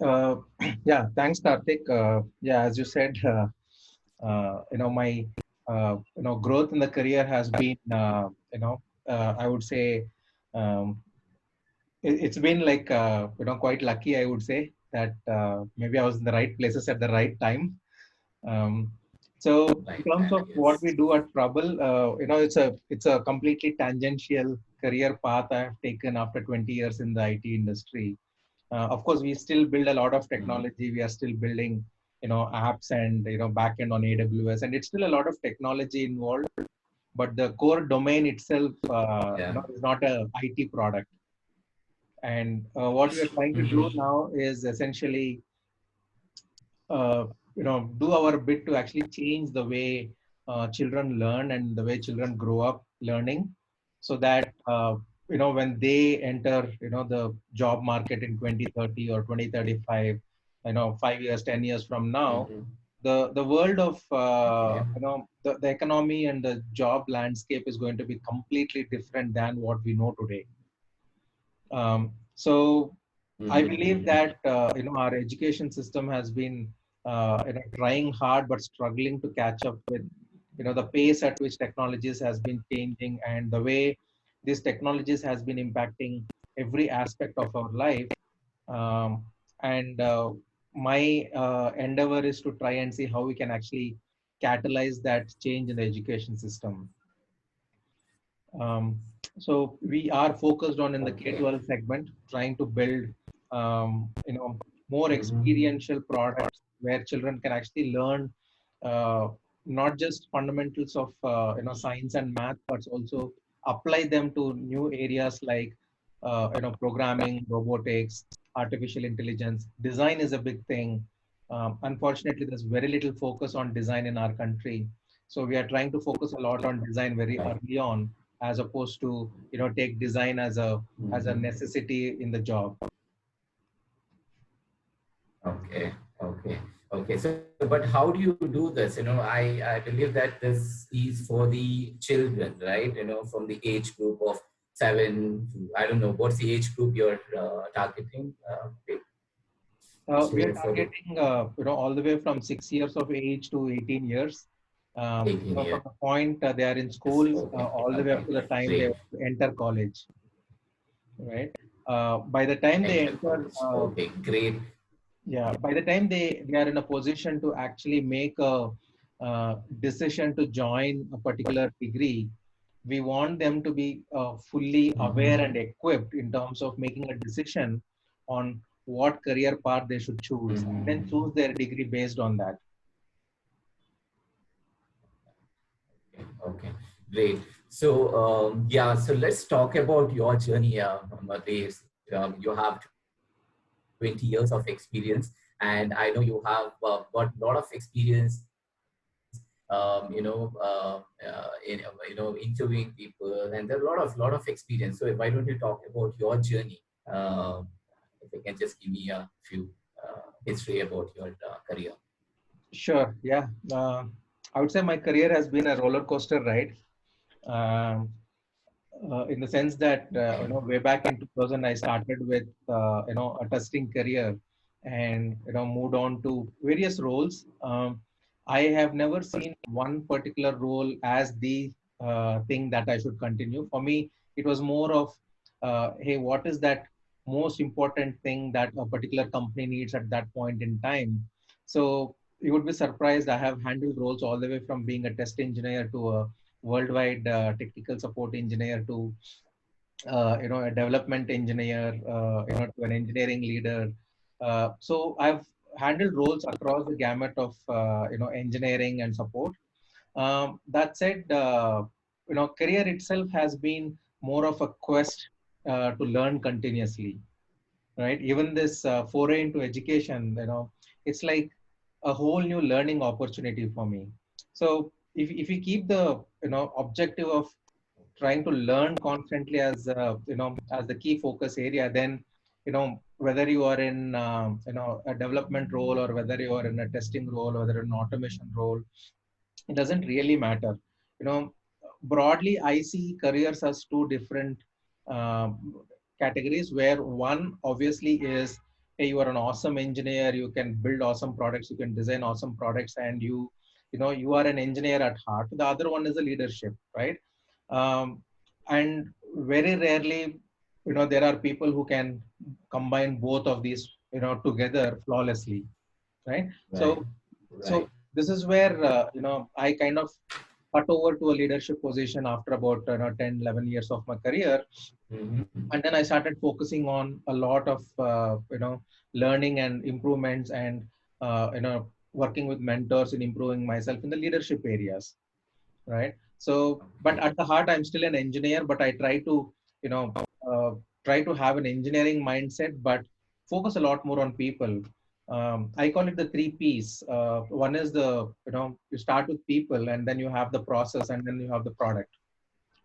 Uh, yeah, thanks, Karthik. Yeah, as you said, my growth in the career has been, I would say, um, it's been like quite lucky. I would say that maybe I was in the right places at the right time. Um, so in Right terms time, of what yes. we do at Trouble, it's a completely tangential career path I have taken after 20 years in the IT industry. Of course, we still build a lot of Mhm. technology. We are still building, apps and backend on AWS, and it's still a lot of technology involved. But the core domain itself, Yeah. is not a IT product. And what we are trying to do Mhm. now is essentially do our bit to actually change the way children learn and the way children grow up learning, so that when they enter the job market in 2030 or 2035, 5 years, 10 years from now, Mhm. the world of Okay. the economy and the job landscape is going to be completely different than what we know today. So I Mhm. believe Mhm. that our education system has been trying hard but struggling to catch up with the pace at which technologies has been changing and the way these technologies has been impacting every aspect of our life. Um, and my endeavor is to try and see how we can actually catalyze that change in the education system. Um, so we are focused on in the Okay. K-12 segment, trying to build, more Mhm. experiential products where children can actually learn uh, not just fundamentals of science and math, but also apply them to new areas like programming, robotics, artificial intelligence. Design is a big thing. Unfortunately, there's very little focus on design in our country. So we are trying to focus a lot on design very Right. early on, as opposed to take design as a Mhm. necessity in the job. Okay. Okay. Okay. So, but how do you do this? I believe that this is for the children, right? From the age group of 7 to, I don't know, what's the age group you're targeting? We are So for the targeting all the way from 6 years of age to 18 years. 18 From years. the point they are in school, Okay. all the way up Okay. to the time they Great. enter college, right? By the time they Enter enter, college. Okay. Great. yeah, by the time they are in a position to actually make a decision to join a particular degree, we want them to be fully aware and Mhm. equipped in terms of making a decision on what career path they should choose, and then Mhm. choose their degree based on that. Okay, great. So, yeah, so let's talk about your journey, Madhev. You have 20 years of experience, and I know you have got a lot of experience, interviewing people, and there are a lot of experience. So, why don't you talk about your journey? If you can just give me a few history about your career. Sure, yeah. I would say my career has been a roller coaster ride. Um, in the sense that Okay. way back in 2000 I started with a testing career, and moved on to various roles. I have never seen one particular role as the thing that I should continue. For me, it was more of hey, what is that most important thing that a particular company needs at that point in time. So you would be surprised, I have handled roles all the way from being a test engineer to a worldwide technical support engineer to a development engineer, to an engineering leader. So I've handled roles across the gamut of engineering and support. That said, career itself has been more of a quest to learn continuously, right? Even this foray into education, it's like a whole new learning opportunity for me. So if you keep the objective of trying to learn constantly as as the key focus area, then whether you are in a development role, or whether you are in a testing role, or whether an automation role, it doesn't really matter. you know Broadly, I see careers as two different um, categories, where one obviously is hey, you are an awesome engineer, you can build awesome products, you can design awesome products, and you are an engineer at heart. The other one is the leadership, right? And very rarely, there are people who can combine both of these, together flawlessly, right? Right. So Right. this is where I kind of cut over to a leadership position after about 10, 11 years of my career. Mm-hmm. And then I started focusing on a lot of learning and improvements, and working with mentors in improving myself in the leadership areas, right? So, but Okay. at the heart, I'm still an engineer, but I try to you know uh, try to have an engineering mindset, but focus a lot more on people. I call it the three P's. One is you start with people, and then you have the process, and then you have the product,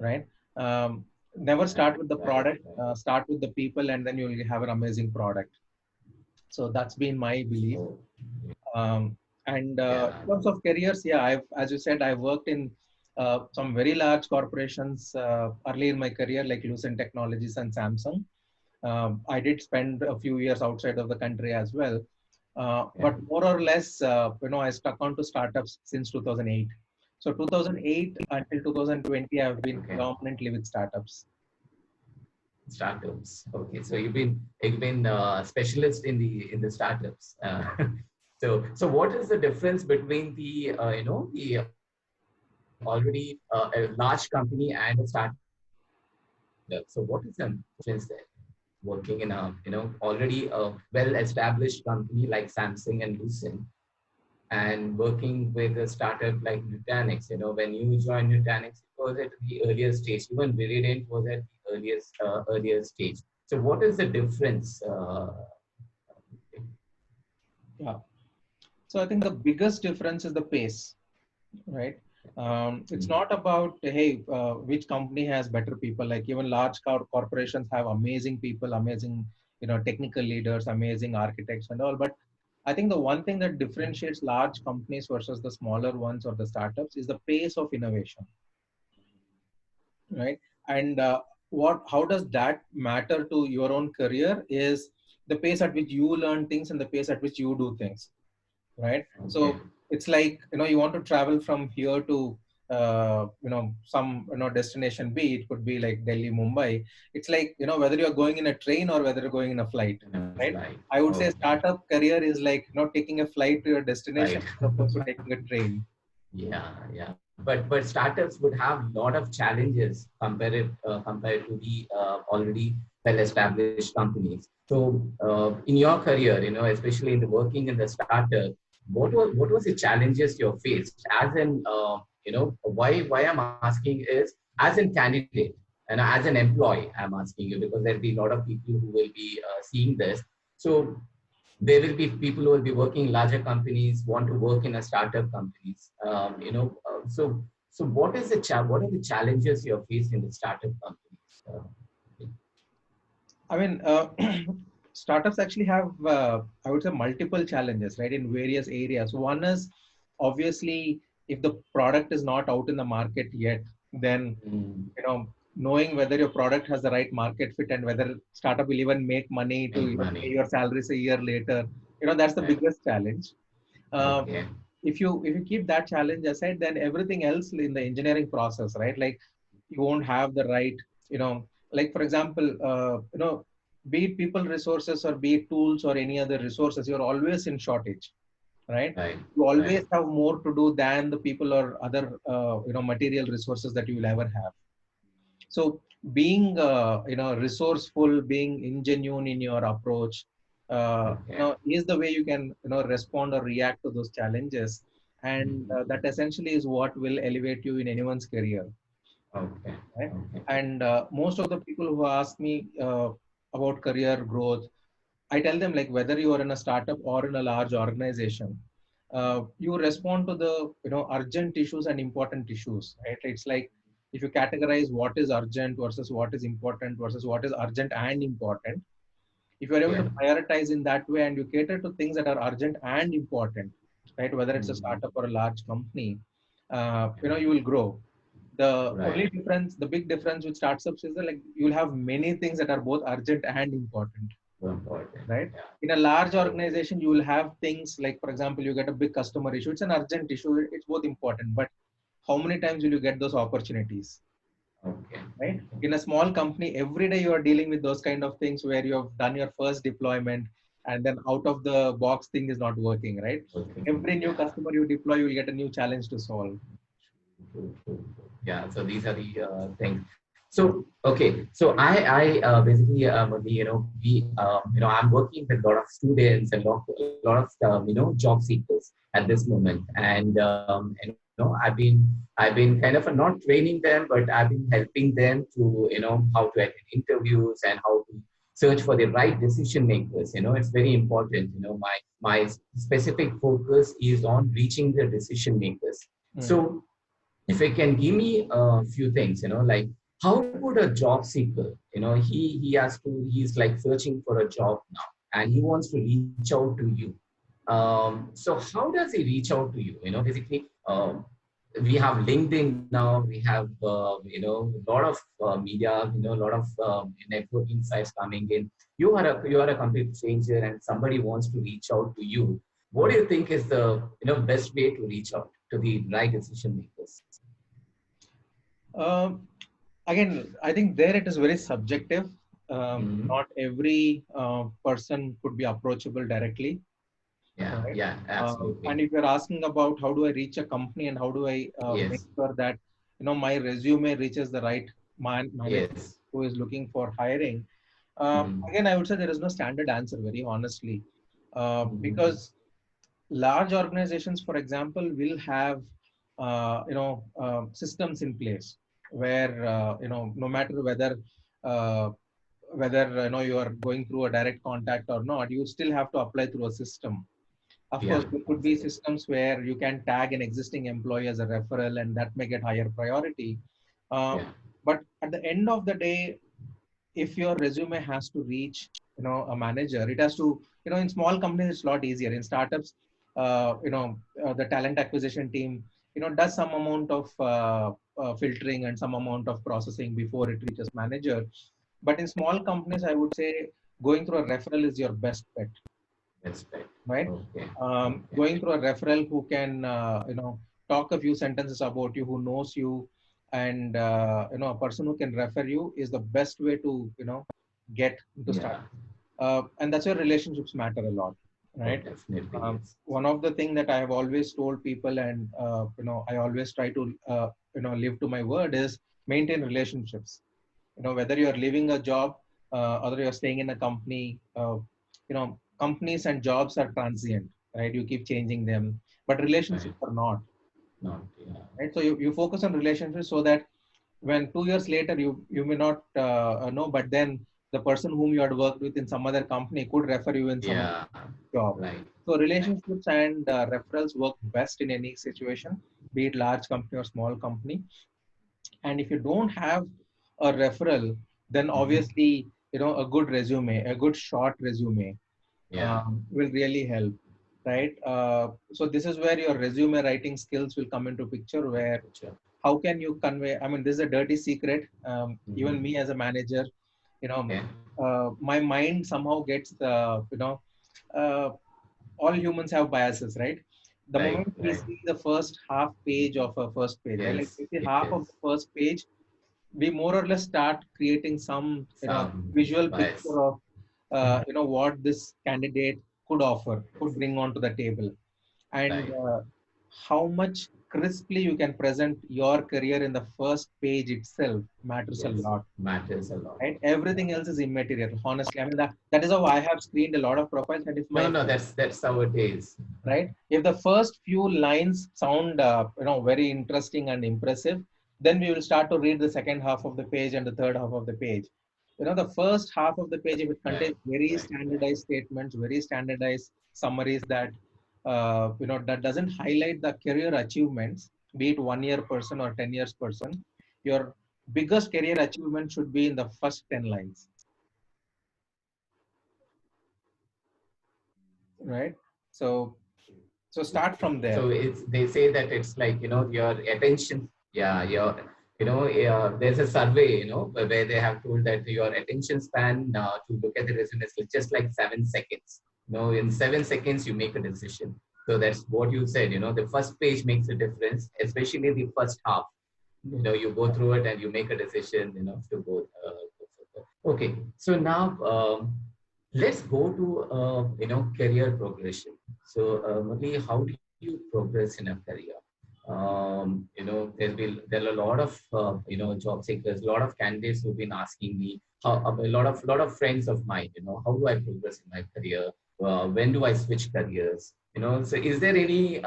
right? Never Right. start with the Right. product. Right. Start with the people, and then you'll have an amazing product. So that's been my belief. So Um, and yeah. in terms of careers, yeah, as you said, I've worked in some very large corporations early in my career, like Lucent Technologies and Samsung. I did spend a few years outside of the country as well. Yeah. But more or less, I stuck on to startups since 2008. So 2008 until 2020, I've been Okay. predominantly with startups. Startups. Okay. So you've been specialist in the startups. So what is the difference between the already a large company and a startup? So what is the difference there? Working in a already a well-established company like Samsung and Lucent, and working with a startup like Nutanix. When you joined Nutanix, it was at the earlier stage. Even Virident was at the earlier stage. So what is the difference? Yeah. So I think the biggest difference is the pace, right? It's Mm, not about, hey, which company has better people. Like even large corporations have amazing people, amazing, technical leaders, amazing architects and all. But I think the one thing that differentiates large companies versus the smaller ones or the startups is the pace of innovation, right? And how does that matter to your own career is the pace at which you learn things and the pace at which you do things, right? okay. So it's like, you want to travel from here to some destination B. It could be like Delhi, Mumbai. It's like, whether you're going in a train or whether you're going in a flight, right? Right. I would say Okay. startup career is like taking a flight to your destination Right. as opposed to taking a train. Yeah, yeah. But startups would have a lot of challenges compared to the already well-established companies. So in your career, especially in the working in the startup, what was the challenges you faced? As in, why I'm asking is as in candidate and as an employee, I'm asking you because there'll be a lot of people who will be seeing this. So there will be people who will be working in larger companies, want to work in a startup companies. So what are the challenges you're faced in the startup companies? I mean, startups actually have, I would say, multiple challenges, right, in various areas. One is obviously if the product is not out in the market yet, then Mm, knowing whether your product has the right market fit and whether startup will even make money to make pay money. your salaries a year later, that's the Right. biggest challenge. Uh, Okay. if you keep that challenge aside, then everything else in the engineering process, right? Like you won't have the right, you know, like for example, be it people resources or be it tools or any other resources, you're always in shortage, right? Right. You Right. always have more to do than the people or other, material resources that you will ever have. So being, resourceful, being ingenuine in your approach, Okay. is the way you can, respond or react to those challenges. And Mhm. that essentially is what will elevate you in anyone's career, Okay. right? Okay. And most of the people who ask me about career growth, I tell them like whether you are in a startup or in a large organization, you respond to the urgent issues and important issues, right? It's like if you categorize what is urgent versus what is important versus what is urgent and important, if you are able Yeah. to prioritize in that way and you cater to things that are urgent and important, right? Whether it's a Mhm. startup or a large company, you will grow. The only Right. difference, the big difference with startups is that like you'll have many things that are both urgent and important. So important. right? Yeah. In a large organization, you will have things like, for example, you get a big customer issue. It's an urgent issue. It's both important, but how many times will you get those opportunities, Okay. right? In a small company, every day you are dealing with those kind of things where you have done your first deployment and then out of the box thing is not working, right? Okay. Every new Yeah. customer you deploy, you will get a new challenge to solve. True, true, true. Yeah. So these are the things. So okay. So I basically I'm working with a lot of students and lot of job seekers at this moment, and I've been kind of not training them, but I've been helping them to how to attend interviews and how to search for the right decision makers. It's very important. My specific focus is on reaching the decision makers. Hmm. So if you can give me a few things, like how would a job seeker, he's like searching for a job now and he wants to reach out to you. So how does he reach out to you? Basically, we have LinkedIn now, we have, a lot of media, a lot of networking sites coming in. You are a complete stranger and somebody wants to reach out to you. What do you think is the, best way to reach out to the right decision makers? Um, Again, I think there it is very subjective. Mhm. Not every person could be approachable directly, Yeah, right? yeah, absolutely. And if you're asking about how do I reach a company and how do I make Yes, sure that my resume reaches the right manager yes. who is looking for hiring, Mhm. again I would say there is no standard answer, very honestly, Mhm. because large organizations, for example, will have systems in place where no matter uh, whether you are going through a direct contact or not, you still have to apply through a system. Of Yeah, course, there could be absolutely. systems where you can tag an existing employee as a referral, and that may get higher priority. Uh, Yeah, but at the end of the day, if your resume has to reach a manager, it has to in small companies it's a lot easier. In startups, the talent acquisition team does some amount of filtering and some amount of processing before it reaches manager. But in small companies, I would say going through a referral is your best bet, that's right. right? Okay, okay. Going through a referral who can talk a few sentences about you, who knows you, and a person who can refer you is the best way to get into start. Yeah, And that's where relationships matter a lot, oh, right? definitely, yes. One of the thing that I have always told people, and I always try to live to my word, is maintain relationships. Whether you are leaving a job, or you're staying in a company, companies and jobs are transient, right? You keep changing them, but Right. relationships are not, Not, yeah. right? So you focus on relationships so that when 2 years later you may not know, but then the person whom you had worked with in some other company could refer you in some Yeah, job. right, So right. relationships and referrals work best in any situation, be it large company or small company. And if you don't have a referral, then Mhm. obviously a good resume, a good short resume Yeah, will really help, right? So this is where your resume writing skills will come into picture, where picture. how can you convey, I mean, this is a dirty secret. Even Mhm. me as a manager, you know Okay, my mind somehow gets the uh, all humans have biases, right? The right, moment we right. see the first half page of a first page, right? Like Yes, we see half yes. of the first page, we more or less start creating some Some visual picture bias. of what this candidate could offer, could bring onto the table, and Right. how much crisply you can present your career in the first page itself matters a Yes, lot, matters a lot. right? Yeah. Everything else is immaterial, honestly. I mean, that is how I have screened a lot of profiles. And if No, my no, that's how it is. right, if the first few lines sound very interesting and impressive, then we will start to read the second half of the page and the third half of the page. The first half of the page, if it Right, contains very right, right. standardized statements, very standardized summaries, that that doesn't highlight the career achievements, be it 1 year person or 10 years person, your biggest career achievement should be in the first 10 lines, right? So start from there. So it's they say that it's like your attention, yeah, your there's a survey, where they have told that your attention span to look at the resume is just like 7 seconds. In 7 seconds, you make a decision. So that's what you said, the first page makes a difference, especially the first half. You go through it and you make a decision, to go further. Okay. So now, let's go to, career progression. So, Murli, how do you progress in a career? There are a lot of job seekers, a lot of candidates who've been asking me, a lot of friends of mine, how do I progress in my career? When do I switch careers? So is there any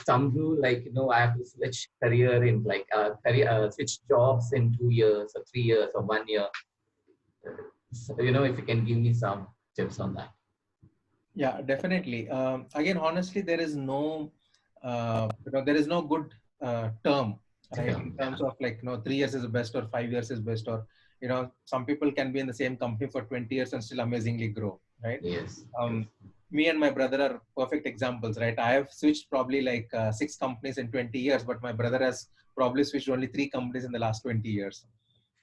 some rule, like, I have to switch career in, like, switch jobs in 2 years or 3 years or 1 year? So, if you can give me some tips on that. Yeah, definitely. Again, honestly, there is no good term, right? In Yeah. terms of, like, 3 years is the best, or 5 years is best, or, some people can be in the same company for 20 years and still amazingly grow, right? Yes. Um, Me and my brother are perfect examples, right? I have switched probably like 6 companies in 20 years, but my brother has probably switched only 3 companies in the last 20 years,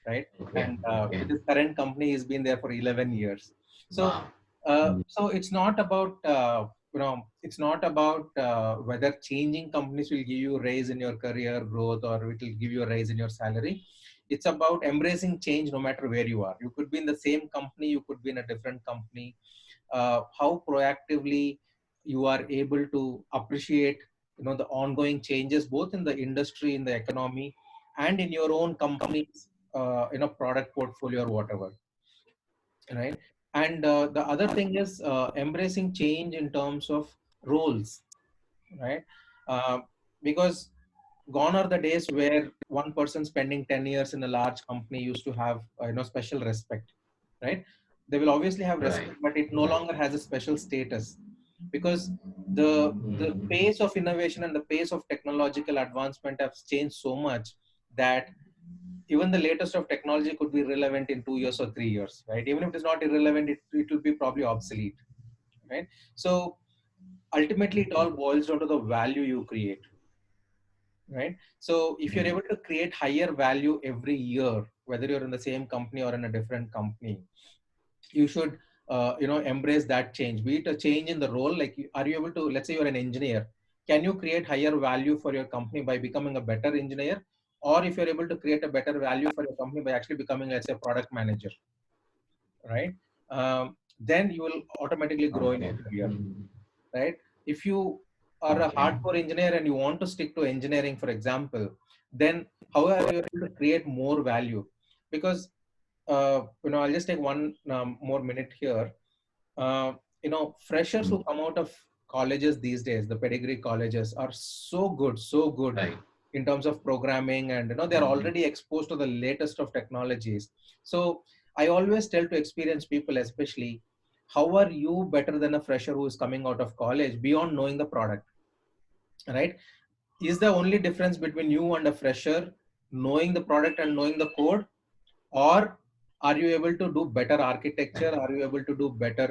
right? Okay. And Okay. with his current company, he's been there for 11 years. So, Wow. Mm. so it's not about whether changing companies will give you a raise in your career growth, or it will give you a raise in your salary. It's about embracing change no matter where you are. You could be in the same company, you could be in a different company. How proactively you are able to appreciate, the ongoing changes both in the industry, in the economy, and in your own company's product portfolio or whatever, right? And the other thing is embracing change in terms of roles, right? uh, because gone are the days where one person spending 10 years in a large company used to have special respect, right? They will obviously have Right. respect, but it no longer has a special status, because the Mm. pace of innovation and the pace of technological advancement have changed so much that even the latest of technology could be relevant in 2 years or 3 years, right? Even if it is not irrelevant, it will be probably obsolete, right? So ultimately, it all boils down to the value you create, right? So if you're Mm. able to create higher value every year, whether you're in the same company or in a different company, you should embrace that change. Be it a change in the role, like, are you able to, let's say you're an engineer, can you create higher value for your company by becoming a better engineer? Or if you're able to create a better value for your company by actually becoming, let's say, a product manager, right? Then you will automatically grow in Okay. your career, Mm. right? If you are a Okay. hardcore engineer and you want to stick to engineering, for example, then how are you able to create more value? Because I'll just take one more minute here. Freshers who Mm. come out of colleges these days, the pedigree colleges, are so good Right. in terms of programming, and they're Mm. already exposed to the latest of technologies. So I always tell to experienced people, especially, how are you better than a fresher who is coming out of college beyond knowing the product, right? Is the only difference between you and a fresher knowing the product and knowing the code? Or are you able to do better architecture? Are you able to do better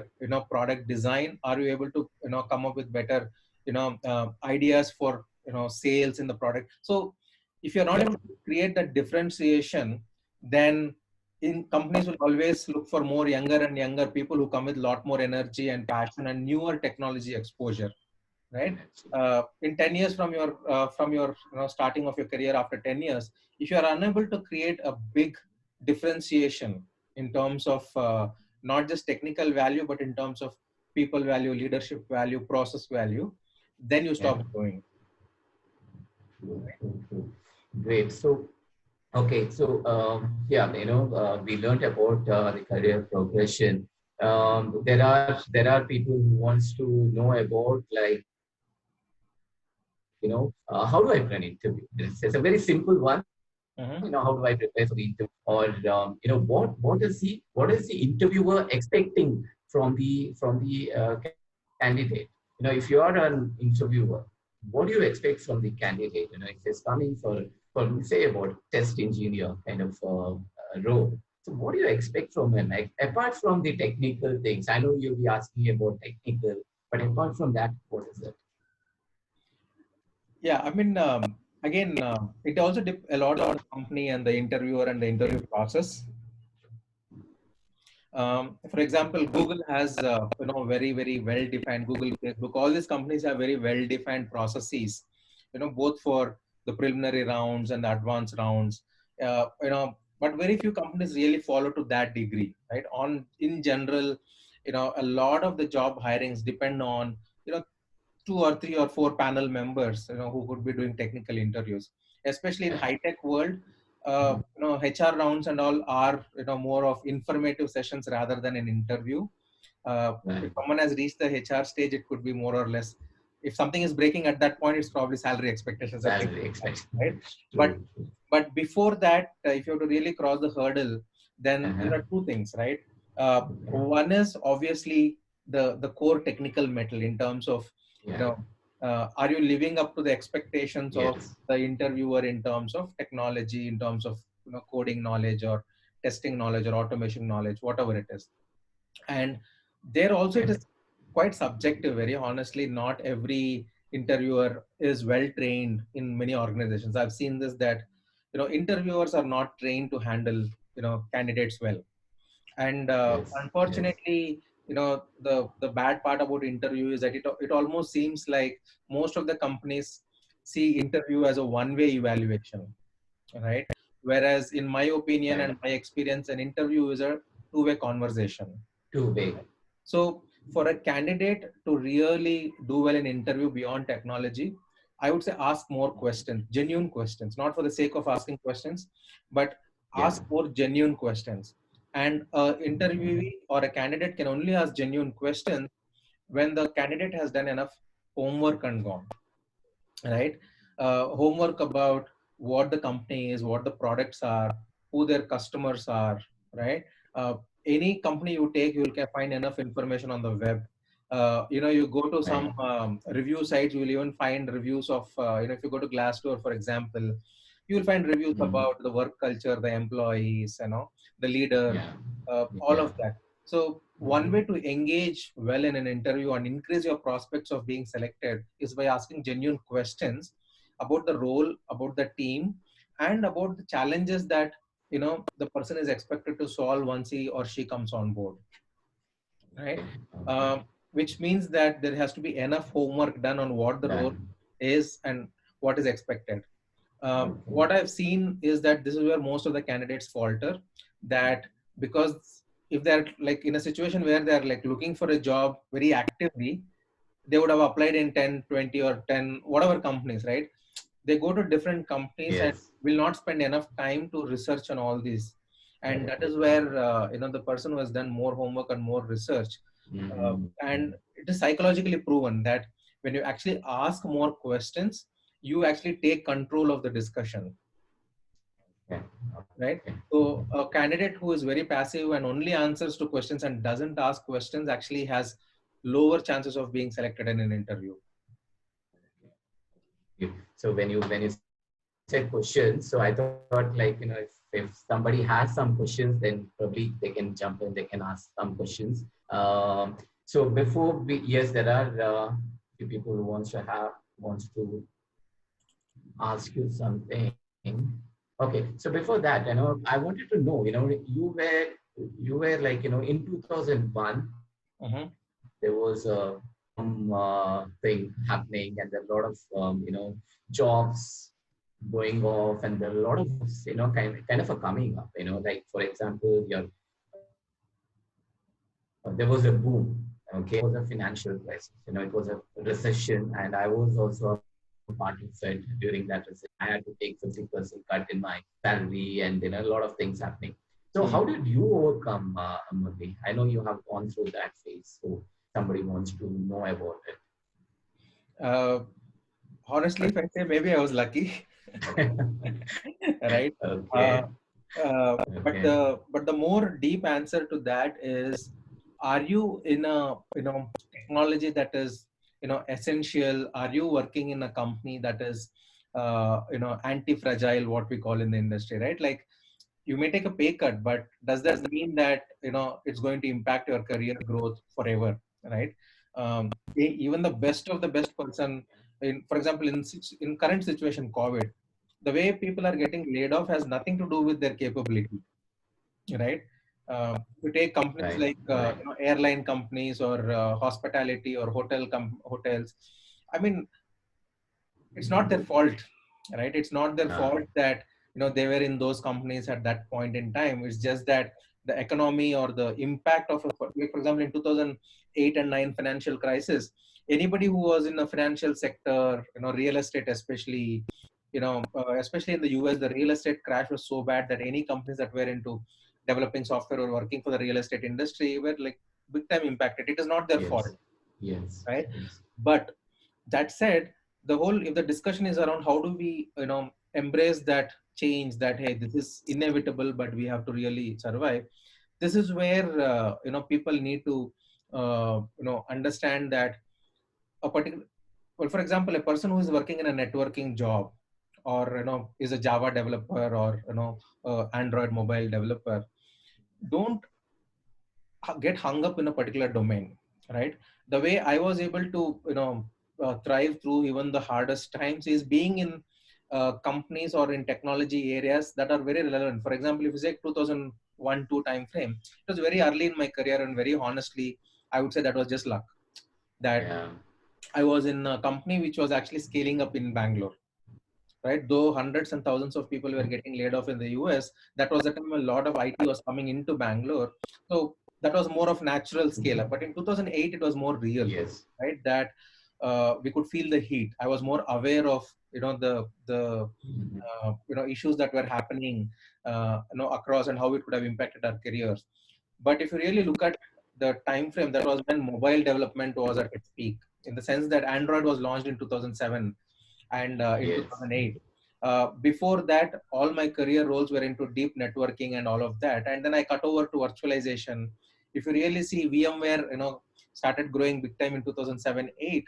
product design? Are you able to come up with better ideas for sales in the product? So if you're not able to create that differentiation, then in companies will always look for more younger and younger people who come with a lot more energy and passion and newer technology exposure, right? In 10 years from your starting of your career, after 10 years, if you are unable to create a big differentiation in terms of not just technical value, but in terms of people value, leadership value, process value, then you Yeah. stop growing. True, true, true. Great. So, okay. So, yeah, we learned about the career progression. There are people who wants to know about, like, how do I plan an interview? It's a very simple one. Mhm. How do I prepare for the interview? Or what is the interviewer expecting from the candidate? If you are an interviewer, what do you expect from the candidate? If he's coming for say about test engineer kind of role. So what do you expect from him? Like, apart from the technical things, I know you'll be asking about technical, but apart from that, what is it? Yeah, I mean, again, it also a lot on the company and the interviewer and the interview process. For example, Google has very very well defined, Google, Facebook, all these companies have very well defined processes, both for the preliminary rounds and the advanced rounds. But very few companies really follow to that degree, right? On in general, a lot of the job hirings depend on you know two or three or four panel members, who could be doing technical interviews, especially in high tech world. HR rounds and all are more of informative sessions rather than an interview. If Right. someone has reached the HR stage, it could be more or less. If something is breaking at that point, it's probably salary expectations or things Salary like that, right? expectation. But True. True. before that, if you have to really cross the hurdle, then there Uh-huh. are two things, right? One is obviously the core technical metal in terms of you Yeah. know are you living up to the expectations of Yes. the interviewer in terms of technology, in terms of coding knowledge or testing knowledge or automation knowledge, whatever it is. And there also it Okay. is quite subjective, very honestly. Not every interviewer is well trained in many organizations. I've seen this, that interviewers are not trained to handle candidates well. And Yes. Yes. unfortunately, the bad part about interview is that it almost seems like most of the companies see interview as a one way evaluation, right? Whereas in my opinion Right. and my experience, an interview is a two-way conversation. Two way. So for a candidate to really do well in interview beyond technology, I would say ask more questions, genuine questions, not for the sake of asking questions, but Yeah. ask more genuine questions. And a interviewee or a candidate can only ask genuine questions when the candidate has done enough homework and gone, right? Homework about what the company is, what the products are, who their customers are, right? Uh, any company you take, you will find enough information on the web. You go to some Right. review sites, you will even find reviews of, if you go to Glassdoor, for example, you will find reviews Mm. about the work culture, the employees, the leader, Yeah. all Yeah. of that. So one way to engage well in an interview and increase your prospects of being selected is by asking genuine questions about the role, about the team, and about the challenges that the person is expected to solve once he or she comes on board, right? Okay. Okay. Um, which means that there has to be enough homework done on what the role Done. is and what is expected. Okay. What I've seen is that this is where most of the candidates falter. That because if they're like in a situation where they're like looking for a job very actively, they would have applied in 10, 20, or 10, whatever companies, right? They go to different companies and Yes. will not spend enough time to research on all these. And Correct. that is where, the person who has done more homework and more research, Mm-hmm. and it is psychologically proven that when you actually ask more questions, you actually take control of the discussion, Okay. right? Okay. So a candidate who is very passive and only answers to questions and doesn't ask questions actually has lower chances of being selected in an interview. So when you said questions, so I thought like if somebody has some questions, then probably they can jump in, they can ask some questions. So before we, yes, there are few people who wants to ask you something. Okay, so before that, I wanted to know, you were like, in 2001, Mhm. there was a thing happening, and there are a lot of jobs going off, and there are a lot of kind of a coming up. Like for example, there was a boom. Okay, it was a financial crisis. It was a recession, and I was also a part of it during that recession. I had to take 50% cut in my salary, and a lot of things happening. So, how Mm. did you overcome, Murli? I know you have gone through that phase, so somebody wants to know about Uh, Honestly, if I say, maybe I was lucky, it. right? Uh, Okay, but okay, the more deep answer to that is, are you in a technology that is essential? Are you working in a company that is anti-fragile, what we call in the industry, right? Like, you may take a pay cut, but does that mean that it's going to impact your career growth forever, right? Even the best of the best person for example, in current situation, COVID, the way people are getting laid off has nothing to do with their capability, right? You take companies Right. like Right. airline companies or hospitality or hotels. I mean, it's not their fault, right? It's not their Uh, fault that they were in those companies at that point in time. It's just that the economy or the impact of like for example in 2008 and 9 financial crisis, anybody who was in the financial sector, real estate especially, especially in the US, the real estate crash was so bad that any companies that were into developing software or working for the real estate industry were like big time impacted. It is not their fault, yes. Yes. right? Yes. But that said, the whole if the discussion is around how do we embrace that change, that hey, this is inevitable but we have to really survive, this is where people need to understand that a particular, well, for example, a person who is working in a networking job or is a Java developer or Android mobile developer, don't get hung up in a particular domain, right? The way I was able to thrive through even the hardest times is being in companies or in technology areas that are very relevant. For example, if you say 2001 2 time frame, it was very early in my career, and very honestly I would say that was just luck that Yeah. I was in a company which was actually scaling up in Bangalore, right? Though hundreds and thousands of people were getting laid off in the US, that was the time a lot of IT was coming into Bangalore. So that was more of natural scale up. But in 2008, it was more real, Yes. right? That we could feel the heat. I was more aware of the Mhm. issues that were happening across and how it could have impacted our careers. But if you really look at the time frame, that was when mobile development was at its peak, in the sense that Android was launched in 2007 and in Yes. 2008. Before that, all my career roles were into deep networking and all of that. And then I cut over to virtualization. If you really see, VMware, started growing big time in 2007, 8,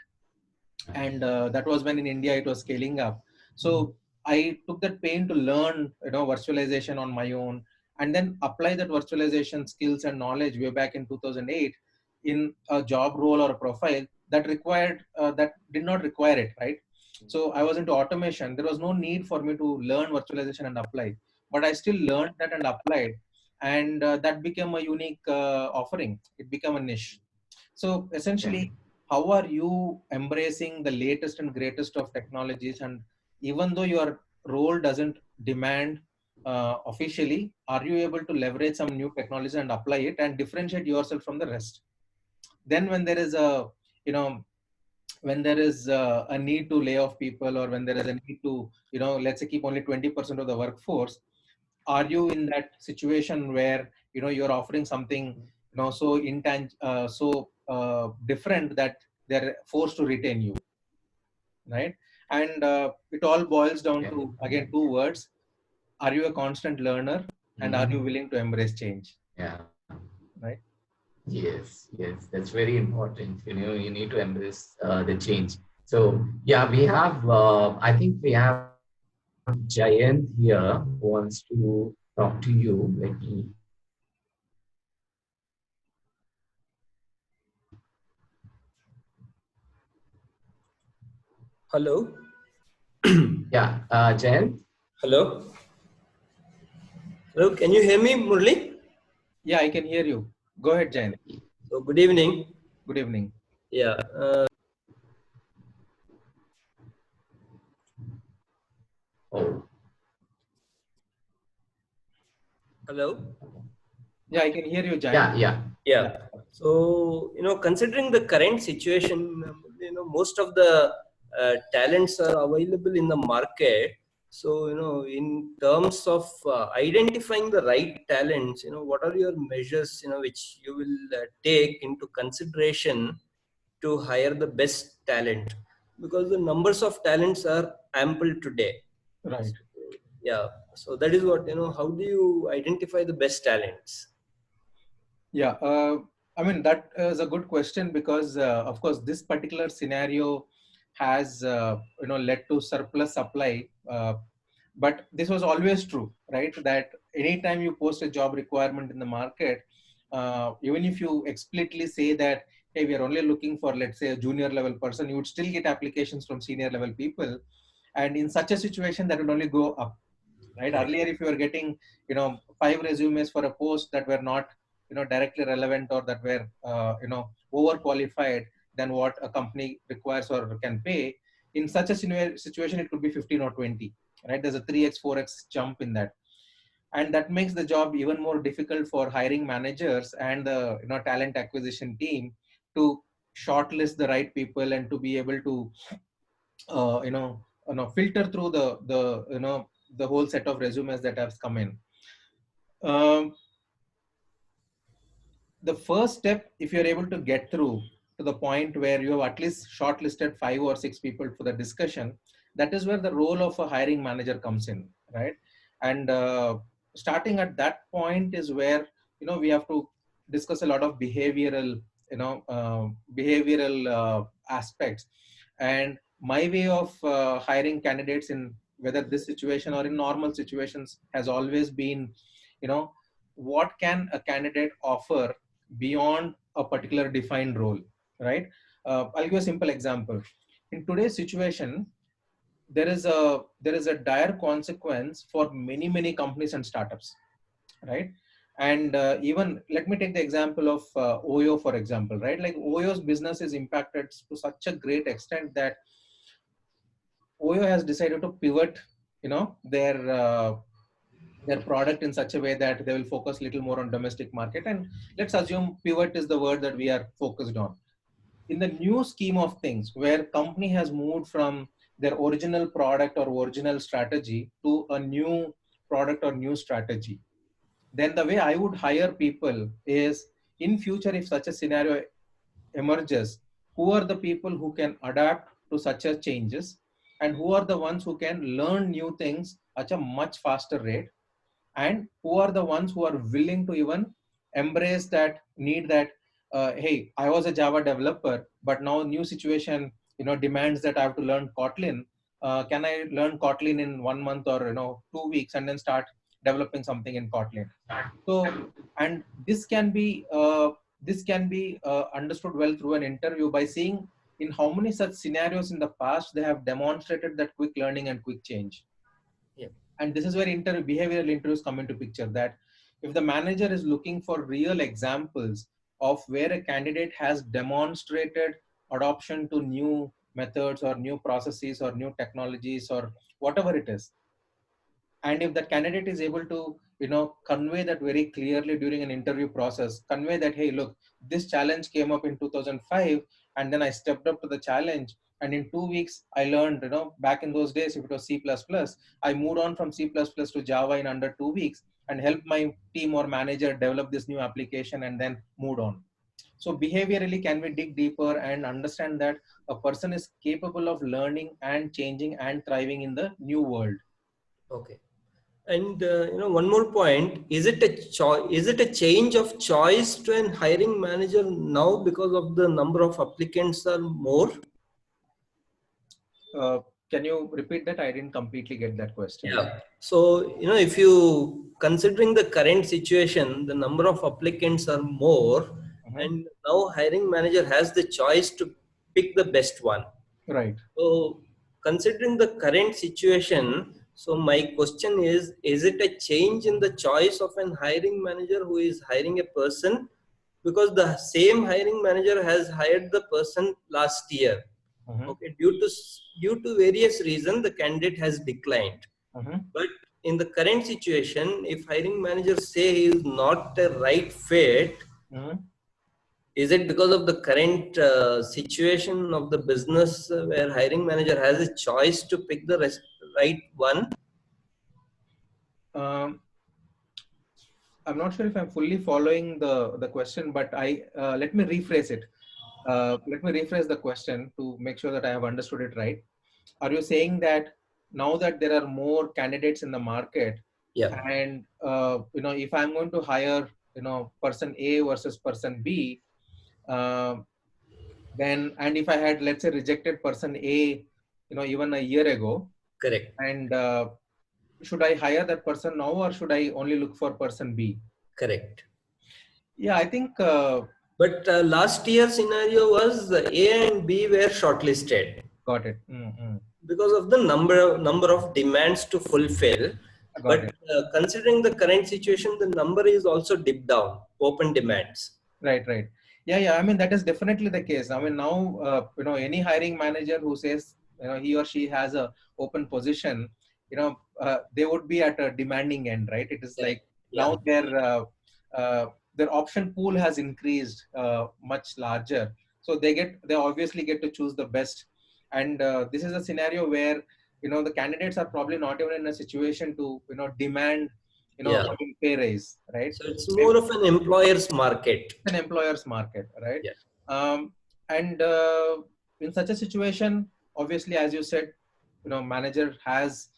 and that was when in India it was scaling up. So I took that pain to learn, virtualization on my own, and then apply that virtualization skills and knowledge way back in 2008 in a job role or a profile that did not require it, right? So I was into automation. There was no need for me to learn virtualization and apply, but I still learned that and applied, and that became a unique offering. It became a niche. So Yeah. essentially, how are you embracing the latest and greatest of technologies? And even though your role doesn't demand officially, are you able to leverage some new technology and apply it and differentiate yourself from the rest? Then, when there is you know, a need to lay off people, or when there is a need to, let's say, keep only 20% of the workforce, are you in that situation where you're offering something so different that they're forced to retain you, right? And it all boils down Yeah. to, again, two words: are you a constant learner, and are you Mhm. willing to embrace change, Yeah. right? Yes. Yes. That's very important. You need to embrace the change. So yeah, we have. I think we have Jayant here who wants to talk to you. Let me. Hello. Yeah. Jayant. Hello. Hello. Can you hear me, Murli? Yeah, I can hear you. Go ahead, Jain. So, good evening. Good evening. Yeah. Oh. Hello. Yeah, I can hear you, Jain. Yeah. Yeah. Yeah. Yeah. So, considering the current situation, most of the talents are available in the market. So, in terms of identifying the right talents, what are your measures, which you will take into consideration to hire the best talent? Because the numbers of talents are ample today. Right. Yeah. So that is what, how do you identify the best talents? Yeah, I mean, that is a good question because, of course, this particular scenario has, led to surplus supply. But this was always true, right? That anytime you post a job requirement in the market, even if you explicitly say that, hey, we are only looking for, let's say, a junior level person, you would still get applications from senior level people. And in such a situation, that would only go up, right? Correct. Earlier, if you were getting, 5 resumes for a post that were not, directly relevant, or that were, overqualified than what a company requires or can pay, in such a situation, it could be 15 or 20, right? There's a 3x, 4x jump in that. And that makes the job even more difficult for hiring managers and the, talent acquisition team to shortlist the right people and to be able to, filter through the whole set of resumes that have come in. Um, the first step, if you're able to get through to the point where you have at least shortlisted 5 or 6 people for the discussion, that is where the role of a hiring manager comes in, right? And starting at that point is where, we have to discuss a lot of behavioral aspects. And my way of hiring candidates in whether this situation or in normal situations has always been, what can a candidate offer beyond a particular defined role, right? I'll give a simple example. In today's situation, there is a dire consequence for many companies and startups, right? And even let me take the example of Oyo, for example, right? Like Oyo's business is impacted to such a great extent that Oyo has decided to pivot, their product in such a way that they will focus little more on domestic market. And let's assume pivot is the word that we are focused on. In the new scheme of things, where company has moved from their original product or original strategy to a new product or new strategy, then the way I would hire people is, in future, if such a scenario emerges, who are the people who can adapt to such a changes, and who are the ones who can learn new things at a much faster rate, and who are the ones who are willing to even embrace that need that, hey, I was a Java developer, but now new situation, demands that I have to learn Kotlin. Can I learn Kotlin in 1 month or 2 weeks, and then start developing something in Kotlin? So, and this can be understood well through an interview by seeing in how many such scenarios in the past they have demonstrated that quick learning and quick change. Yeah. And this is where behavioral interviews come into picture, that if the manager is looking for real examples of where a candidate has demonstrated adoption to new methods or new processes or new technologies or whatever it is, and if that candidate is able to convey that very clearly during an interview process, convey that, hey, look, this challenge came up in 2005, and then I stepped up to the challenge, and in 2 weeks I learned, back in those days, if it was C++, I moved on from C++ to Java in under 2 weeks, and helped my team or manager develop this new application, and then moved on. So behaviorally, can we dig deeper and understand that a person is capable of learning and changing and thriving in the new world? Okay. And one more point: is it a choice? Is it a change of choice to an hiring manager now because of the number of applicants are more? Can you repeat that? I didn't completely get that question. Yeah. So if you considering the current situation, the number of applicants are more, and now hiring manager has the choice to pick the best one. Right. So considering the current situation, so my question is it a change in the choice of an hiring manager who is hiring a person, because the same hiring manager has hired the person last year? Okay, due to various reasons, the candidate has declined. But in the current situation, if hiring manager say he is not the right fit, is it because of the current situation of the business where hiring manager has a choice to pick the right one? I'm not sure if I'm fully following the question, but let me rephrase it. Let me rephrase the question to make sure that I have understood it right. Are you saying that now that there are more candidates in the market, Yeah. and if I'm going to hire person A versus person B, then, and if I had, let's say, rejected person A, even a year ago, Correct. and should I hire that person now, or should I only look for person B? Correct. Yeah, I think But last year scenario was A and B were shortlisted Got it. Mm-hmm. because of the number of demands to fulfill. Got But it. considering the current situation, the number is also dipped down. Open demands. Right, right. Yeah, yeah. I mean, that is definitely the case. I mean, now, any hiring manager who says, he or she has a open position, they would be at a demanding end, right? It is Correct. like Yeah. now their option pool has increased much larger. So they obviously get to choose the best. And this is a scenario where, the candidates are probably not even in a situation to, demand, Yeah. pay raise, right? So it's more of an employer's market. An employer's market, right? Yeah. And in such a situation, obviously, as you said, manager has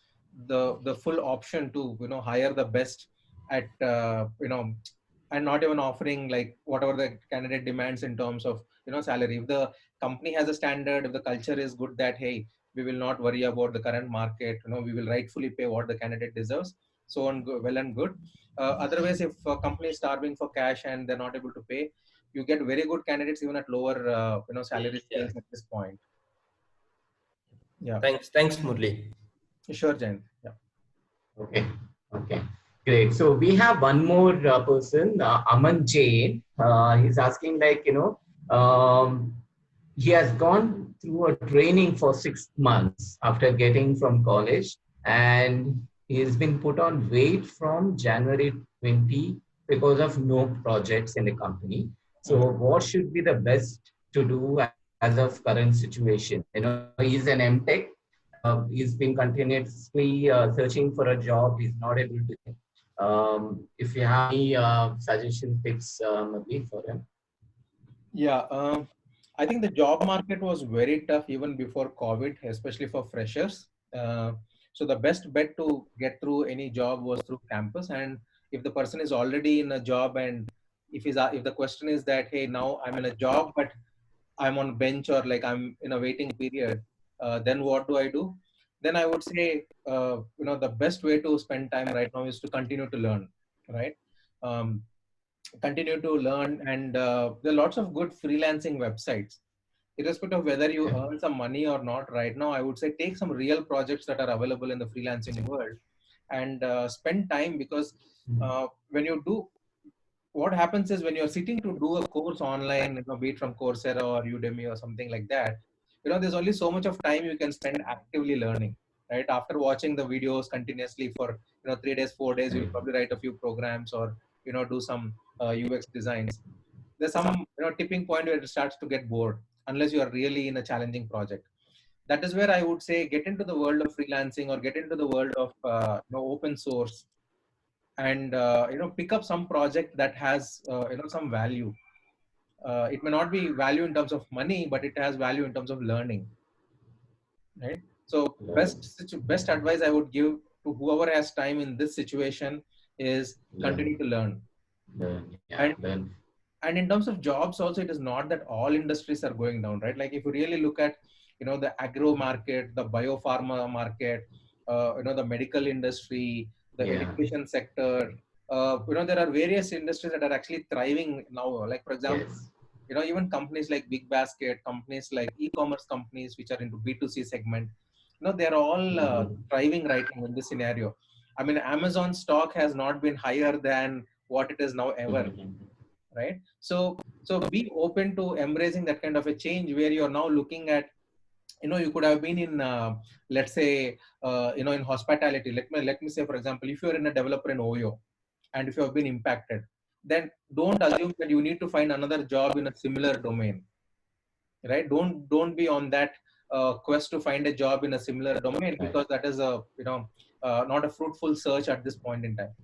the full option to hire the best at and not even offering like whatever the candidate demands in terms of salary. If the company has a standard, if the culture is good, that hey, we will not worry about the current market, we will rightfully pay what the candidate deserves, so on, well and good. Otherwise, if a company is starving for cash and they're not able to pay, you get very good candidates even at lower salary Yeah. scales at this point. Yeah. Thanks, Murli. Sure, Jain. Yeah. Okay. Okay. Great. So we have one more person, Aman Jain. He's asking he has gone through a training for 6 months after getting from college, and he's been put on wait from January 20 because of no projects in the company. So what should be the best to do as of current situation? He's an MTech. He's been continuously searching for a job. He's not able to. If you have any suggestion, tips, maybe for him. Yeah. I think the job market was very tough even before COVID, especially for freshers. So the best bet to get through any job was through campus. And if the person is already in a job, and if the question is that, hey, now I'm in a job, but I'm on bench or like I'm in a waiting period, then what do I do? Then I would say, the best way to spend time right now is to continue to learn, right? Um, Continue to learn, and there are lots of good freelancing websites. Irrespective of whether you Okay. earn some money or not right now, I would say take some real projects that are available in the freelancing world and spend time, because when you do, what happens is when you're sitting to do a course online, be it from Coursera or Udemy or something like that, there's only so much of time you can spend actively learning, right? After watching the videos continuously for 3 days, 4 days, you'll Right. probably write a few programs or do some UX designs. There's some tipping point where it starts to get bored unless you are really in a challenging project. That is where I would say get into the world of freelancing or get into the world of open source, and pick up some project that has some value. It may not be value in terms of money, but it has value in terms of learning, right? So Learn. best advice I would give to whoever has time in this situation is continue Learn. to learn. Learn. Yeah. and Learn. and in terms of jobs also, it is not that all industries are going down, right? Like if you really look at the agro market, the biopharma market, the medical industry, the Yeah. education sector, there are various industries that are actually thriving now. Like for example, Yes. even companies like Big Basket, companies like e-commerce companies which are into B2C segment, they're all Mhm. thriving right now in this scenario. I mean, Amazon stock has not been higher than what it is now ever, Mhm. right? So be open to embracing that kind of a change where you're now looking at, you could have been in let's say in hospitality. Let me say, for example, if you're in a developer in Oyo and if you have been impacted, then don't assume that you need to find another job in a similar domain, right? Don't be on that quest to find a job in a similar domain, Right. because that is a not a fruitful search at this point in time.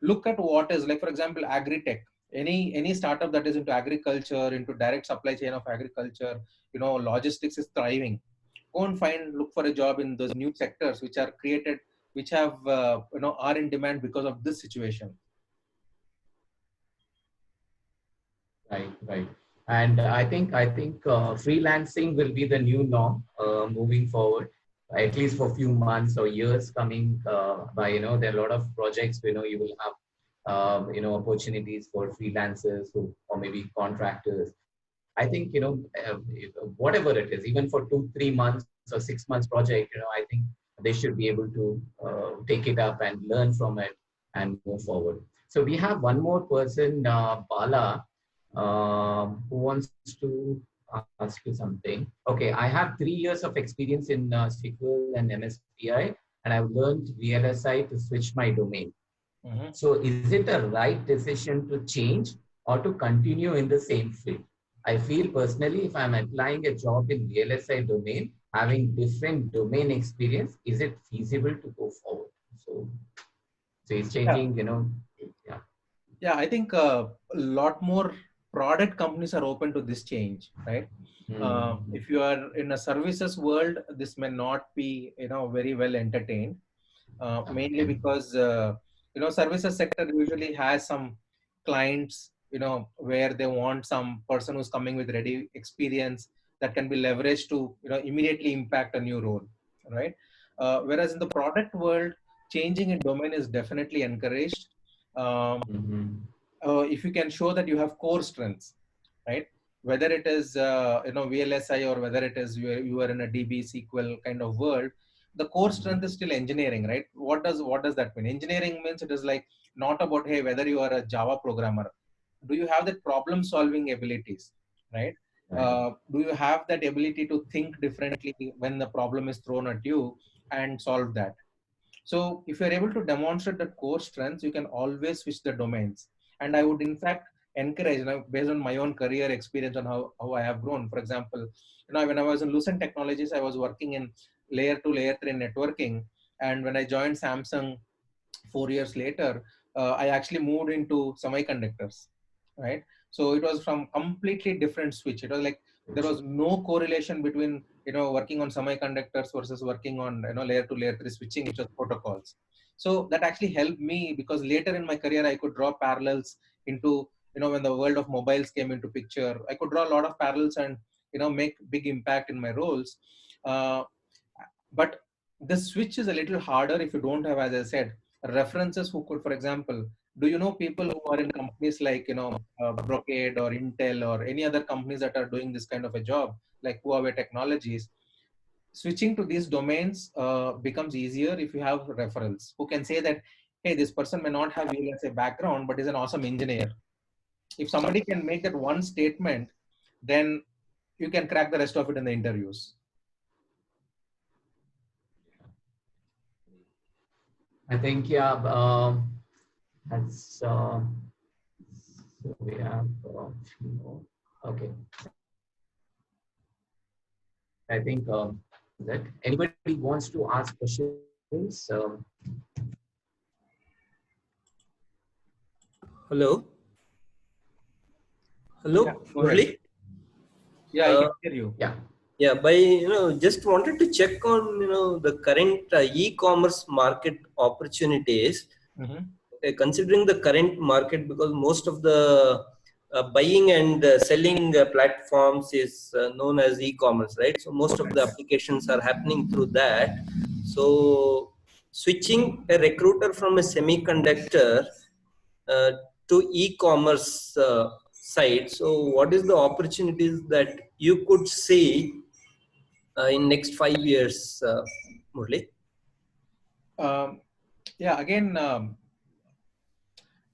Look at what is, like for example, agri-tech. Any startup that is into agriculture, into direct supply chain of agriculture, logistics is thriving. Go and look for a job in those new sectors which are created, which have are in demand because of this situation. Right. Right. And I think freelancing will be the new norm moving forward, at least for a few months or years coming by. There are a lot of projects. You will have opportunities for freelancers who, or maybe contractors. I think, whatever it is, even for 2-3 months or 6 months project, I think they should be able to take it up and learn from it and move forward. So we have one more person, Bala, who wants to ask you something. Okay, I have 3 years of experience in SQL and MSPI, and I've learned VLSI to switch my domain. Mhm. So is it a right decision to change or to continue in the same field? I feel personally, if I'm applying a job in VLSI domain, having different domain experience, is it feasible to go forward? So it's Yeah. changing, yeah. Yeah, I think a lot more product companies are open to this change, right? If you are in a services world, this may not be, very well entertained, mainly Okay. because, services sector usually has some clients, where they want some person who's coming with ready experience that can be leveraged to, immediately impact a new role, right? Whereas in the product world, changing in domain is definitely encouraged. Um, Mhm. if you can show that you have core strengths, right? Whether it is VLSI or whether it is you are in a DB SQL kind of world, the core strength is still engineering, right? What does that mean? Engineering means it is like not about, hey, whether you are a Java programmer, do you have that problem solving abilities, right? Right. Do you have that ability to think differently when the problem is thrown at you and solve that? So if you're able to demonstrate the core strengths, you can always switch the domains. And I would in fact encourage, based on my own career experience on how I have grown. For example, when I was in Lucent Technologies, I was working in layer 2, layer 3 networking. And when I joined Samsung 4 years later, I actually moved into semiconductors, right? So it was from completely different switch. It was like there was no correlation between working on semiconductors versus working on layer 2, layer 3 switching, which was protocols. So that actually helped me because later in my career I could draw parallels into when the world of mobiles came into picture. I could draw a lot of parallels and make big impact in my roles. Uh, but the switch is a little harder if you don't have, as I said, references who could, for example, do you know people who are in companies like, Brocade or Intel or any other companies that are doing this kind of a job, like Huawei Technologies? Switching to these domains becomes easier if you have referrals who can say that, hey, this person may not have VLSI background, but is an awesome engineer. If somebody can make that one statement, then you can crack the rest of it in the interviews. I think, yeah, that's, so we have, few more. Okay. I think that anybody wants to ask questions. Hello, Yeah, hello, go ahead. Murli. Yeah, I can Uh, hear you. Yeah. yeah, just wanted to check on the current e-commerce market opportunities. Mm-hmm. Considering the current market, because most of the buying and selling platforms is known as e-commerce, right? So most of the applications are happening through that. So switching a recruiter from a semiconductor uh, to e-commerce side, so what is the opportunities that you could see in next 5 years, Murli? Um, yeah, again,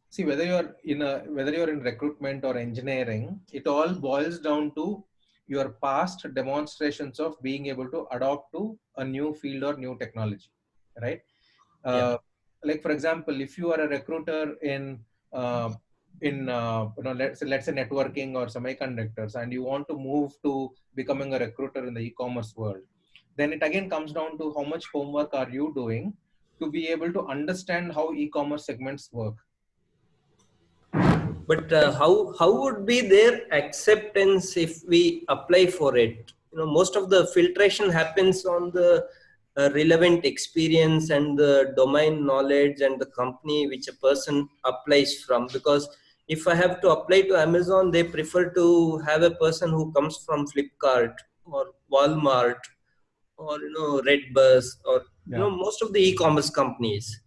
see, whether you're in recruitment or engineering, it all boils down to your past demonstrations of being able to adopt to a new field or new technology, right? Yeah. uh, like for example, if you are a recruiter uh, let's say networking or semiconductors, and you want to move to becoming a recruiter in the e-commerce world, then it again comes down to how much homework are you doing to be able to understand how e-commerce segments work. But how would be their acceptance if we apply for it? Most of the filtration happens on the relevant experience and the domain knowledge and the company which a person applies from. Because if I have to apply to Amazon, they prefer to have a person who comes from Flipkart or Walmart or Redbus or Yeah. most of the e-commerce companies.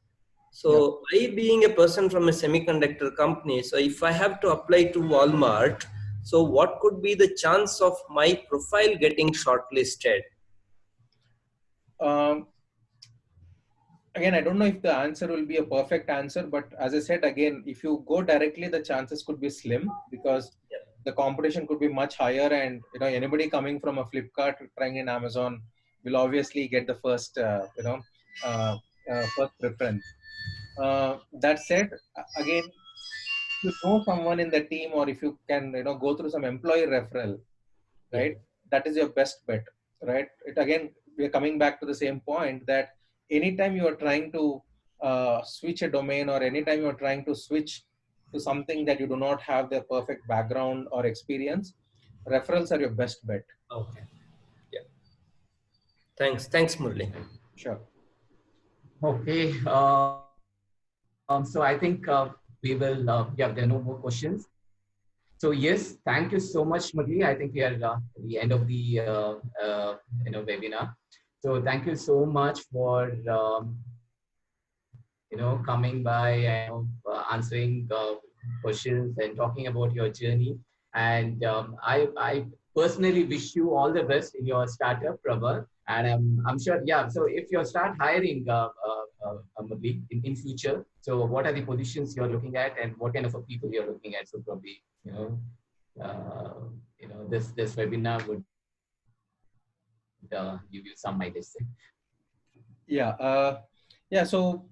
So I being a person from a semiconductor company, so if I have to apply to Walmart, so what could be the chance of my profile getting shortlisted? Um, Again, I don't know if the answer will be a perfect answer, but as I said, again, if you go directly, the chances could be slim because the competition could be much higher, and anybody coming from a Flipkart trying in Amazon will obviously get the first uh, first preference. That said, again, if you know someone in the team, or if you can go through some employee referral, right, that is your best bet, right? It again, we are coming back to the same point that anytime you are trying to switch a domain, or anytime you are trying to switch to something that you do not have the perfect background or experience, referrals are your best bet. Okay. Yeah. Thanks, Murli. Sure. Okay. So I think we will, yeah, there are no more questions. So yes, thank you so much, Murli. I think we are at the end of the webinar. So thank you so much for coming by and answering questions and talking about your journey. And I personally wish you all the best in your startup, Prabal. And I'm sure, yeah. So if you start hiring Murli in future, so what are the positions you're looking at, and what kind of a people you're looking at? So probably this webinar would give you some ideas. Yeah. So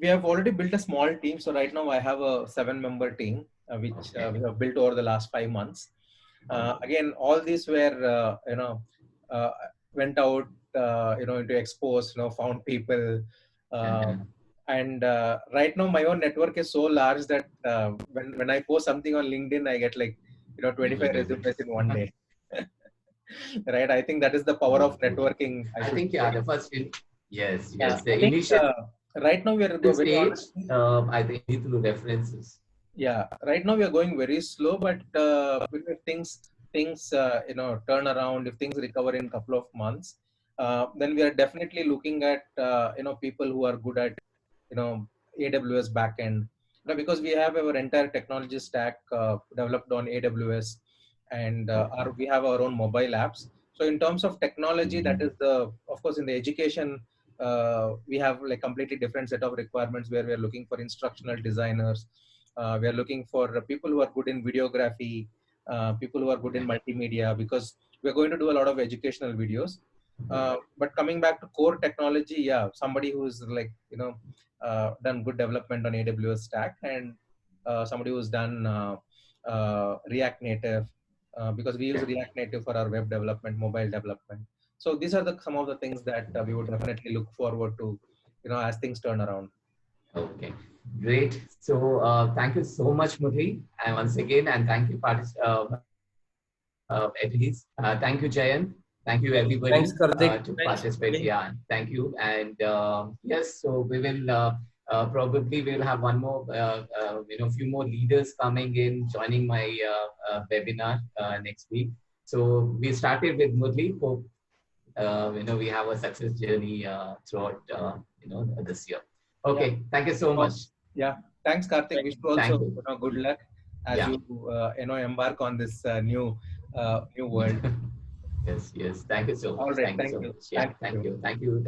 we have already built a small team. So right now I have a 7-member team, which we have built over the last 5 months. Again, all these were, went out, into expos, found people. And right now my own network is so large that when I post something on LinkedIn, I get like, 25 resumes in one day. Right. I think that is the power of networking. I think, yeah, the first, yes. The I think, initial right now we are very stage, honestly, I think through references. yeah, right now we are going very slow, but if things turn around, if things recover in a couple of months, then we are definitely looking at people who are good at AWS backend, because we have our entire technology stack developed on AWS, and we have our own mobile apps. So in terms of technology, that is of course in the education, we have like completely different set of requirements where we are looking for instructional designers. We are looking for people who are good in videography, people who are good in multimedia, because we're going to do a lot of educational videos. But coming back to core technology, yeah, somebody who's like, done good development on AWS stack, and somebody who's done React Native, because we use React Native for our web development, mobile development. So these are some of the things that we would definitely look forward to, as things turn around. Okay, great. So thank you so much, Murli, and once again, and thank you, attendees. Thank you, Jayant. Thank you, everybody, Thanks, Karthik. to participate. Yeah, thank you. And yes, so we will probably we'll have one more, few more leaders coming in, joining my webinar next week. So we started with Murli. Hope we have a success journey throughout this year. Okay, thank you so much. Yeah, thanks, Karthik. Wish you also good luck as you embark on this new world. Yes. Thank you so much. All right, Thank you so much. Yeah, thank you.